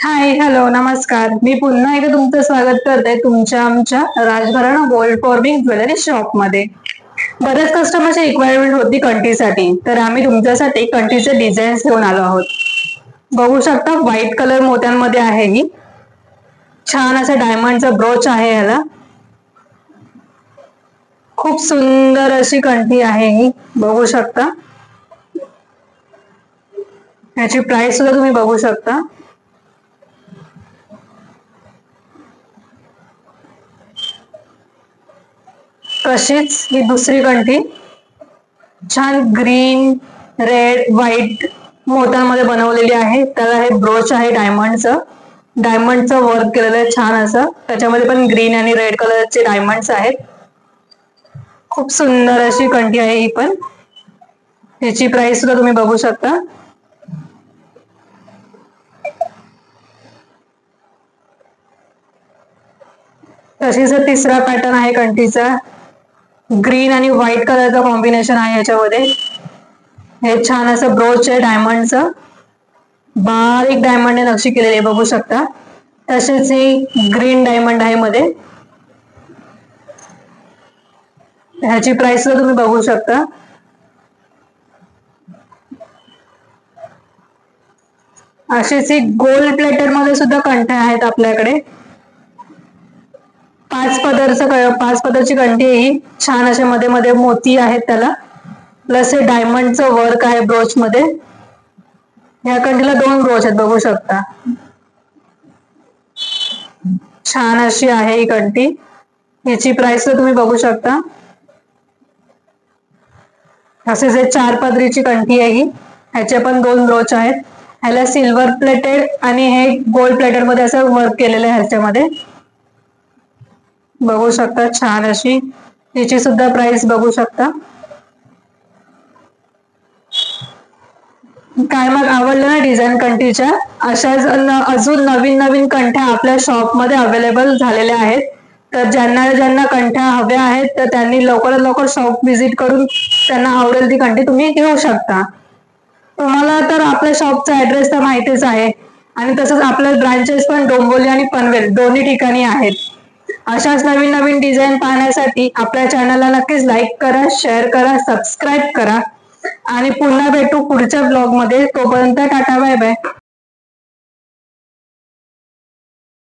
Hi hello नमस्कार. मी पुन्हा एकदा तुमचं स्वागत करते तुमच्या आमच्या Rajgharana gold forming jewellery shop मध्ये. बऱ्याच कस्टमरची रिक्वायरमेंट होती कंठीसाठी, तर आम्ही तुमच्यासाठी कंठीचे डिझाईन्स घेऊन आलो आहोत. बघू शकता व्हाईट कलर मोत्यांमध्ये आहे ही. छान असं डायमंडचा ब्रोच आहे याला. खूप सुंदर अशी कंठी आहे ही, बघू शकता. याची प्राइस सुद्धा तुम्ही बघू शकता. तशीच ही दुसरी कंठी छान ग्रीन रेड व्हाईट मोत्यांमध्ये बनवलेली आहे. त्याला हे ब्रोच आहे डायमंडचं वर्क केलेलं आहे छान असं. त्याच्यामध्ये पण ग्रीन आणि रेड कलरचे डायमंड्स आहेत. खूप सुंदर अशी कंठी आहे ही पण. याची प्राइस सुद्धा तुम्ही बघू शकता. तशीच तिसरा पॅटर्न आहे कंठीचा. ग्रीन आणि व्हाईट कलरचा कॉम्बिनेशन आहे याच्यामध्ये. हे छान असं ब्रोच आहे डायमंडचं. बारीक डायमंड नक्षी केलेली आहे बघू शकता. तसेच ही ग्रीन डायमंड आहे मध्ये. ह्याची प्राइस सुद्धा तुम्ही बघू शकता. अशीच ही गोल्ड प्लेटेड मध्ये सुद्धा कंठ्या आहेत आपल्याकडे. पाच पदरची कंठी ही छान अशा मध्ये मध्ये मोती आहेत त्याला. प्लस हे डायमंडचं वर्क आहे ब्रोच मध्ये. या कंठीला 2 ब्रोच आहेत बघू शकता. छान अशी आहे ही कंठी. याची प्राइस तर तुम्ही बघू शकता. असेच हे 4 पदरीची कंठी आहे ही. ह्याचे पण 2 ब्रोच आहेत. ह्याला सिल्वर प्लेटेड आणि हे गोल्ड प्लेटेड मध्ये असं वर्क केलेलं आहे ह्याच्यामध्ये बघू शकता. छान अशी याची सुद्धा प्राइस बघू शकता. काय मग आवडलं ना डिझाईन कंठीच्या? अशाच अजून नवीन नवीन कंठ्या आपल्या शॉप मध्ये अवेलेबल झालेल्या आहेत. तर ज्यांना कंठ्या हव्या आहेत तर त्यांनी लवकरात लवकर शॉप व्हिजिट करून त्यांना आवडेल ती कंठी तुम्ही घेऊ शकता. तुम्हाला तर आपल्या शॉपचा ऍड्रेस तर माहितीच आहे. आणि तसंच आपल्या ब्रांचेस पण डोंबिवली आणि पनवेल दोन्ही ठिकाणी आहेत. अशाच नवीन नवीन डिझाईन पाहण्यासाठी आपल्या चॅनलला नक्कीच लाईक करा, शेअर करा, सबस्क्राईब करा. आणि पुन्हा भेटू पुढच्या ब्लॉग मध्ये. तोपर्यंत टाटा बाय बाय.